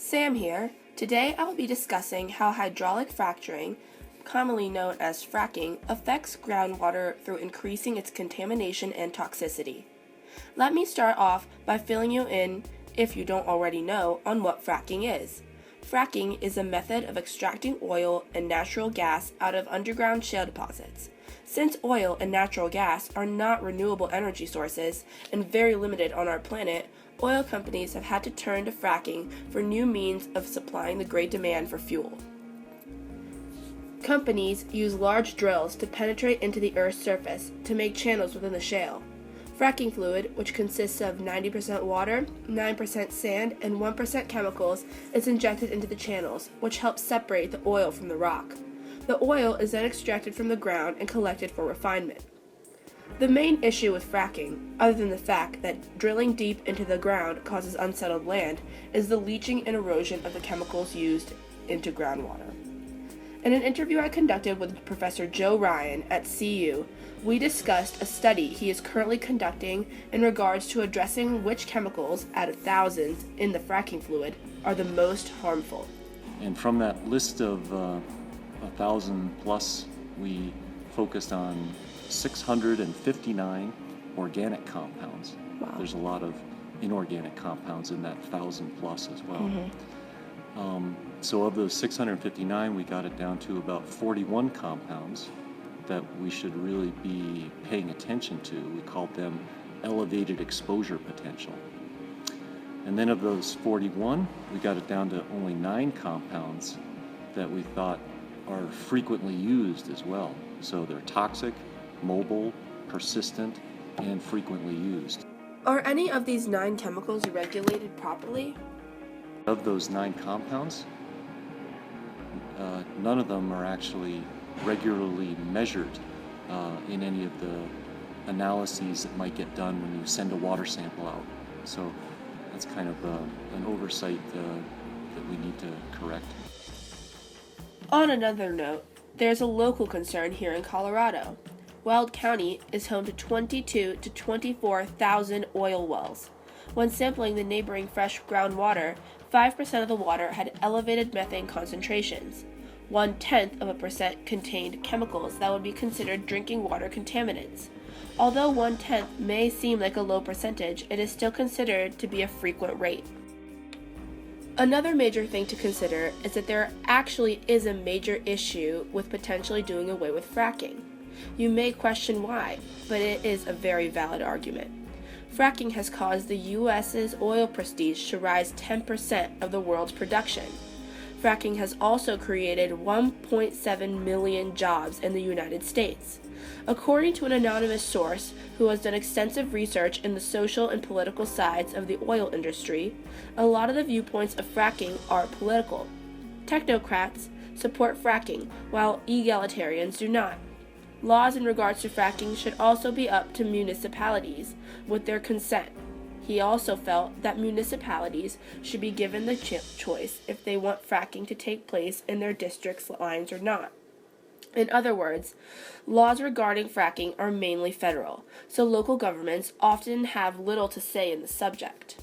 Sam here. Today I will be discussing how hydraulic fracturing, commonly known as fracking, affects groundwater through increasing its contamination and toxicity. Let me start off by filling you in, if you don't already know, on what fracking is. Fracking is a method of extracting oil and natural gas out of underground shale deposits. Since oil and natural gas are not renewable energy sources and very limited on our planet, oil companies have had to turn to fracking for new means of supplying the great demand for fuel. Companies use large drills to penetrate into the Earth's surface to make channels within the shale. Fracking fluid, which consists of 90% water, 9% sand, and 1% chemicals, is injected into the channels, which helps separate the oil from the rock. The oil is then extracted from the ground and collected for refinement. The main issue with fracking, other than the fact that drilling deep into the ground causes unsettled land, is the leaching and erosion of the chemicals used into groundwater. In an interview I conducted with Professor Joe Ryan at CU, we discussed a study he is currently conducting in regards to addressing which chemicals, out of thousands in the fracking fluid, are the most harmful. And from that list of 1,000 plus, we focused on 659 organic compounds. Wow. There's a lot of inorganic compounds in that 1,000 plus as well. So of those 659, we got it down to about 41 compounds that we should really be paying attention to. We called them elevated exposure potential. And then of those 41, we got it down to only 9 compounds that we thought are frequently used as well. So they're toxic, mobile, persistent, and frequently used. Are any of these 9 chemicals regulated properly? Of those 9 compounds, none of them are actually regularly measured in any of the analyses that might get done when you send a water sample out. So that's kind of an oversight that we need to correct. On another note, there's a local concern here in Colorado. Weld County is home to 22,000 to 24,000 oil wells. When sampling the neighboring fresh groundwater, 5% of the water had elevated methane concentrations. 0.1% contained chemicals that would be considered drinking water contaminants. Although 0.1 may seem like a low percentage, it is still considered to be a frequent rate. Another major thing to consider is that there actually is a major issue with potentially doing away with fracking. You may question why, but it is a very valid argument. Fracking has caused the U.S.'s oil prestige to rise 10% of the world's production. Fracking has also created 1.7 million jobs in the United States. According to an anonymous source who has done extensive research in the social and political sides of the oil industry, a lot of the viewpoints of fracking are political. Technocrats support fracking, while egalitarians do not. Laws in regards to fracking should also be up to municipalities with their consent. He also felt that municipalities should be given the choice if they want fracking to take place in their district's lines or not. In other words, laws regarding fracking are mainly federal, so local governments often have little to say in the subject.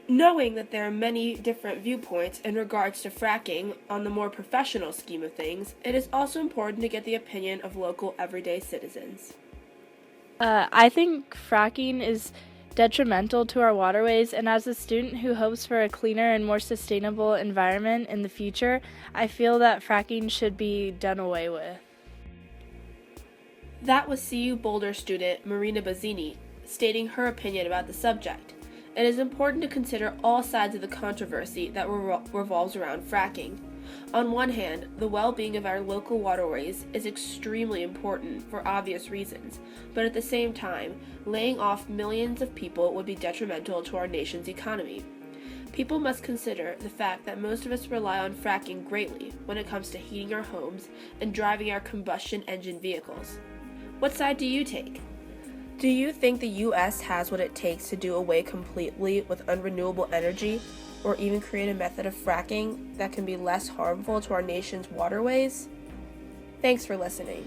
Knowing that there are many different viewpoints in regards to fracking on the more professional scheme of things, it is also important to get the opinion of local everyday citizens. I think fracking is detrimental to our waterways, and as a student who hopes for a cleaner and more sustainable environment in the future, I feel that fracking should be done away with. That was CU Boulder student Marina Bazzini stating her opinion about the subject. It is important to consider all sides of the controversy that revolves around fracking. On one hand, the well-being of our local waterways is extremely important for obvious reasons, but at the same time, laying off millions of people would be detrimental to our nation's economy. People must consider the fact that most of us rely on fracking greatly when it comes to heating our homes and driving our combustion engine vehicles. What side do you take? Do you think the U.S. has what it takes to do away completely with unrenewable energy, or even create a method of fracking that can be less harmful to our nation's waterways? Thanks for listening.